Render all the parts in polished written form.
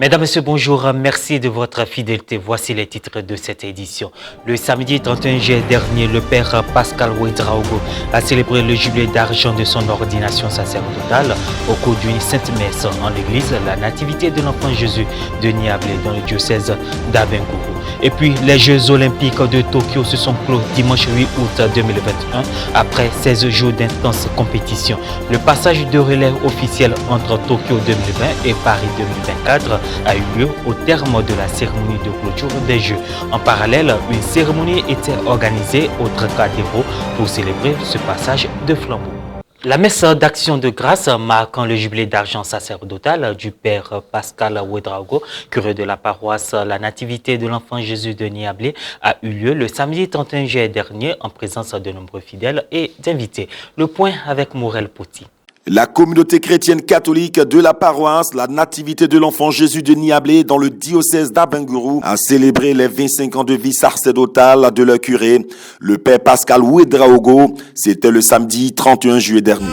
Mesdames, Messieurs, bonjour. Merci de votre fidélité. Voici les titres de cette édition. Le samedi 31 juillet dernier, le père Pascal Ouedraogo a célébré le jubilé d'argent de son ordination sacerdotale au cours d'une sainte messe en l'église La Nativité de l'Enfant Jésus de Niablé dans le diocèse d'Abengourou. Et puis, les Jeux Olympiques de Tokyo se sont clos dimanche 8 août 2021 après 16 jours d'intense compétition. Le passage de relais officiel entre Tokyo 2020 et Paris 2024 a eu lieu au terme de la cérémonie de clôture des Jeux. En parallèle, une cérémonie était organisée au Trocadéro pour célébrer ce passage de flambeau. La messe d'action de grâce marquant le jubilé d'argent sacerdotal du père Pascal Ouedraogo, curé de la paroisse La Nativité de l'Enfant Jésus de Niablé, a eu lieu le samedi 31 juillet dernier en présence de nombreux fidèles et d'invités. Le point avec Morel Poti. La communauté chrétienne catholique de la paroisse La Nativité de l'Enfant Jésus de Niablé dans le diocèse d'Abengourou a célébré les 25 ans de vie sacerdotale de leur curé, le père Pascal Ouedraogo. C'était le samedi 31 juillet dernier.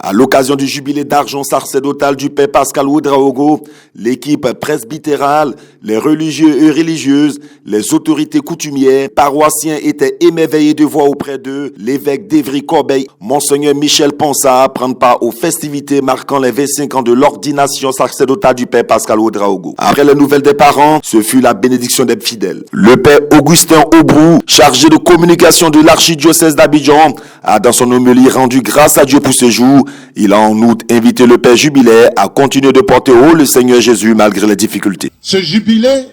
À l'occasion du jubilé d'argent sacerdotal du père Pascal Ouedraogo, l'équipe presbytérale, les religieux et religieuses, les autorités coutumières, paroissiens étaient émerveillés de voir auprès d'eux l'évêque d'Évry-Corbeil, Monseigneur Michel Ponsard, prendre part aux festivités marquant les 25 ans de l'ordination sacerdotale du père Pascal Ouedraogo. Après les nouvelles des parents, ce fut la bénédiction des fidèles. Le père Augustin Aubrou, chargé de communication de l'archidiocèse d'Abidjan, a dans son homélie rendu grâce à Dieu pour ce jour. Il a en outre invité le père jubilaire à continuer de porter haut le Seigneur Jésus malgré les difficultés. Ce jubilé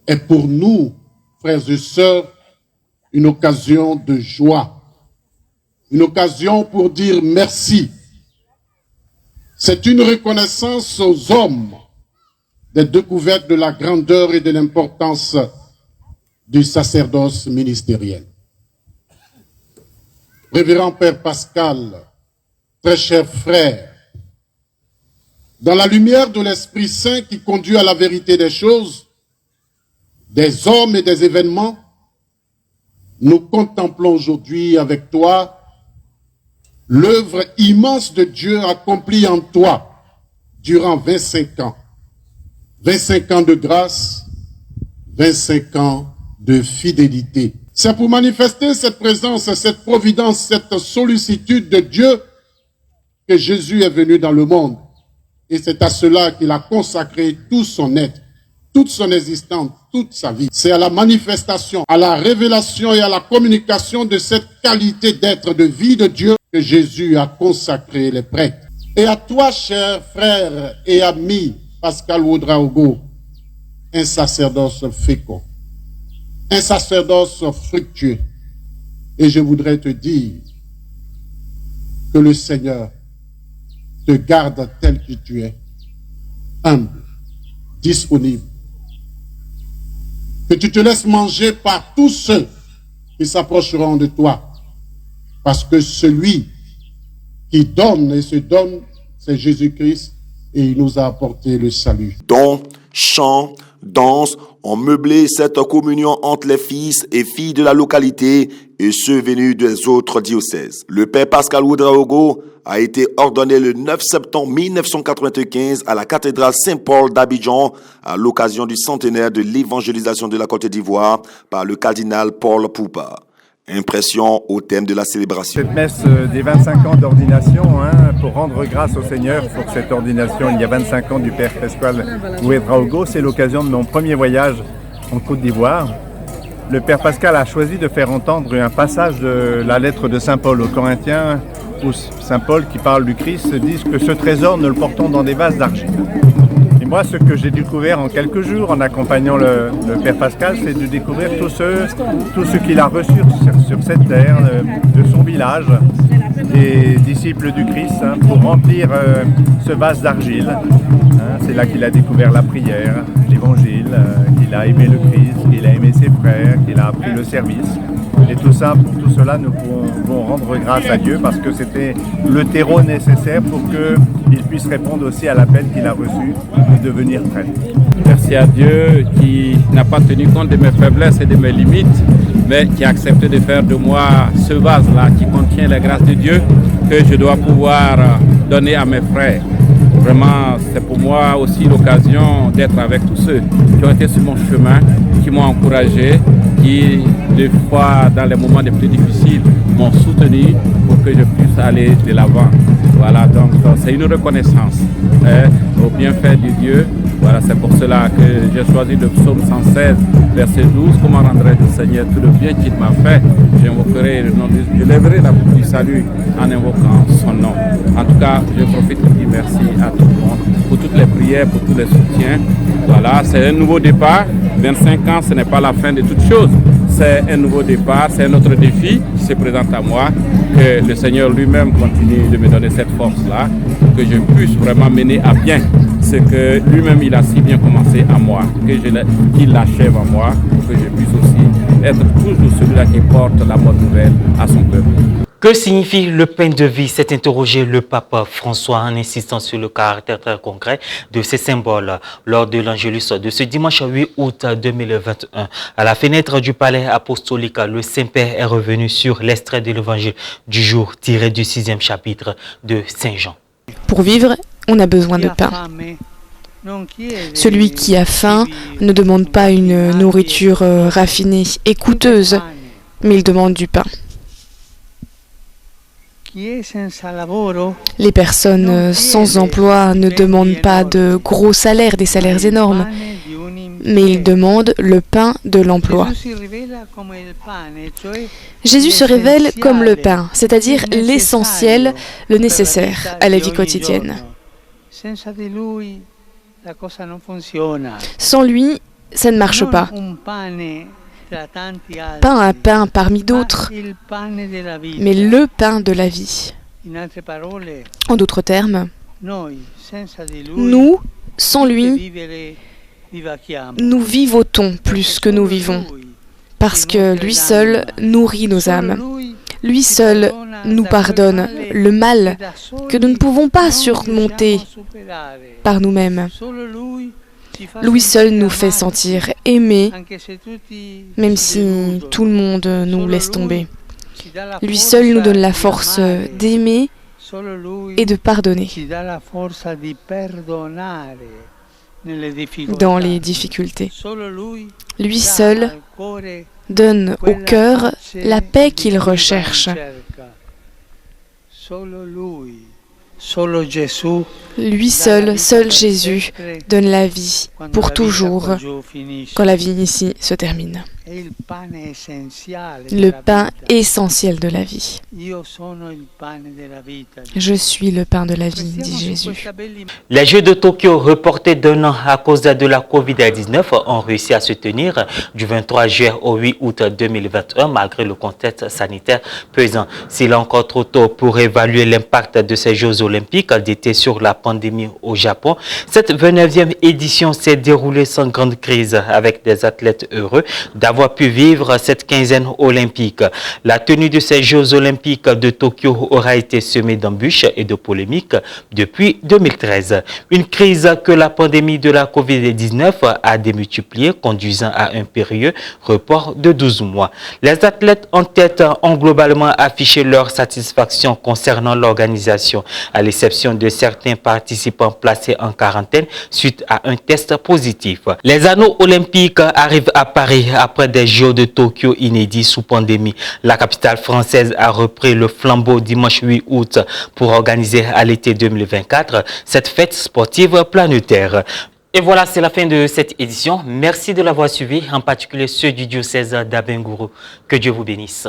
est pour nous, frères et sœurs, une occasion de joie, une occasion pour dire merci. C'est une reconnaissance aux hommes des découvertes de la grandeur et de l'importance du sacerdoce ministériel. Révérend Père Pascal, très chers frères, dans la lumière de l'Esprit Saint qui conduit à la vérité des choses, des hommes et des événements, nous contemplons aujourd'hui avec toi l'œuvre immense de Dieu accomplie en toi durant 25 ans. 25 ans de grâce, 25 ans de fidélité. C'est pour manifester cette présence, cette providence, cette sollicitude de Dieu que Jésus est venu dans le monde. Et c'est à cela qu'il a consacré tout son être, toute son existence, toute sa vie. C'est à la manifestation, à la révélation et à la communication de cette qualité d'être, de vie de Dieu que Jésus a consacré les prêtres. Et à toi, cher frère et ami Pascal Ouedraogo, un sacerdoce fécond, un sacerdoce fructueux. Et je voudrais te dire que le Seigneur te garde tel que tu es, humble, disponible. Que tu te laisses manger par tous ceux qui s'approcheront de toi. Parce que celui qui donne et se donne, c'est Jésus-Christ et il nous a apporté le salut. Dons, chants, danses ont meublé cette communion entre les fils et filles de la localité et ceux venus des autres diocèses. Le père Pascal Ouedraogo a été ordonné le 9 septembre 1995 à la cathédrale Saint-Paul d'Abidjan à l'occasion du centenaire de l'évangélisation de la Côte d'Ivoire par le cardinal Paul Poupa. Impression au thème de la célébration. Cette messe des 25 ans d'ordination, pour rendre grâce au Seigneur pour cette ordination il y a 25 ans du Père Pascal Ouedraogo, c'est l'occasion de mon premier voyage en Côte d'Ivoire. Le Père Pascal a choisi de faire entendre un passage de la lettre de Saint Paul aux Corinthiens, où Saint Paul qui parle du Christ dit que ce trésor nous le portons dans des vases d'argile. Et moi, ce que j'ai découvert en quelques jours en accompagnant le Père Pascal, c'est de découvrir tout ce qu'il a reçu sur cette terre, de son village, des disciples du Christ, pour remplir ce vase d'argile. C'est là qu'il a découvert la prière, les l'évangile, qu'il a aimé le Christ, qu'il a aimé ses frères, qu'il a appris le service. Et tout ça, pour tout cela, nous pouvons rendre grâce à Dieu parce que c'était le terreau nécessaire pour qu'il puisse répondre aussi à l'appel qu'il a reçu de devenir prêtre. Merci à Dieu qui n'a pas tenu compte de mes faiblesses et de mes limites, mais qui a accepté de faire de moi ce vase-là qui contient la grâce de Dieu que je dois pouvoir donner à mes frères. Vraiment, c'est pour moi aussi l'occasion d'être avec tous ceux qui ont été sur mon chemin, qui m'ont encouragé, qui, des fois, dans les moments les plus difficiles, m'ont soutenu pour que je puisse aller de l'avant. Voilà, donc c'est une reconnaissance au bienfait de Dieu. Voilà, c'est pour cela que j'ai choisi le psaume 116, verset 12. Comment rendrai-je au Seigneur tout le bien qu'il m'a fait? J'invoquerai le nom de Dieu, je lèverai la bouche du salut en invoquant son nom. En tout cas, je profite pour dire merci à tout le monde pour toutes les prières, pour tous les soutiens. Voilà, c'est un nouveau départ. 25 ans, ce n'est pas la fin de toutes choses. C'est un nouveau départ, c'est un autre défi qui se présente à moi. Que le Seigneur lui-même continue de me donner cette force-là, pour que je puisse vraiment mener à bien ce que lui-même il a si bien commencé à moi, qu'il l'achève à moi, pour que je puisse aussi être toujours celui-là qui porte la bonne nouvelle à son peuple. Que signifie le pain de vie? S'est interrogé le pape François en insistant sur le caractère très concret de ces symboles lors de l'Angélus de ce dimanche 8 août 2021. À la fenêtre du palais apostolique, le Saint-Père est revenu sur l'extrait de l'évangile du jour tiré du 6e chapitre de Saint Jean. Pour vivre, on a besoin de pain. Celui qui a faim ne demande pas une nourriture raffinée et coûteuse, mais il demande du pain. Les personnes sans emploi ne demandent pas de gros salaires, des salaires énormes, mais ils demandent le pain de l'emploi. Jésus se révèle comme le pain, c'est-à-dire l'essentiel, le nécessaire à la vie quotidienne. Sans lui, ça ne marche pas. Pain à pain parmi d'autres, mais le pain de la vie. En d'autres termes, nous, sans lui, nous vivotons plus que nous vivons, parce que lui seul nourrit nos âmes. Lui seul nous pardonne le mal que nous ne pouvons pas surmonter par nous-mêmes. Lui seul nous fait sentir aimés, même si tout le monde nous laisse tomber. Lui seul nous donne la force d'aimer et de pardonner dans les difficultés. Lui seul donne au cœur la paix qu'il recherche. Lui seul, seul Jésus, donne la vie pour toujours quand la vie ici se termine. Le pain essentiel de la vie. Je suis le pain de la vie, dit Jésus. Les Jeux de Tokyo, reportés d'un an à cause de la Covid-19, ont réussi à se tenir du 23 juillet au 8 août 2021, malgré le contexte sanitaire pesant. S'il est encore trop tôt pour évaluer l'impact de ces Jeux olympiques d'été sur la pandémie au Japon, cette 29e édition s'est déroulée sans grande crise, avec des athlètes heureux d'avoir pu vivre cette quinzaine olympique. La tenue de ces Jeux olympiques de Tokyo aura été semée d'embûches et de polémiques depuis 2013. Une crise que la pandémie de la Covid-19 a démultipliée, conduisant à un périlleux report de 12 mois. Les athlètes en tête ont globalement affiché leur satisfaction concernant l'organisation, à l'exception de certains participants placés en quarantaine suite à un test positif. Les anneaux olympiques arrivent à Paris après des Jeux de Tokyo inédits sous pandémie. La capitale française a repris le flambeau dimanche 8 août pour organiser à l'été 2024 cette fête sportive planétaire. Et voilà, c'est la fin de cette édition. Merci de l'avoir suivi, en particulier ceux du diocèse d'Abengourou. Que Dieu vous bénisse.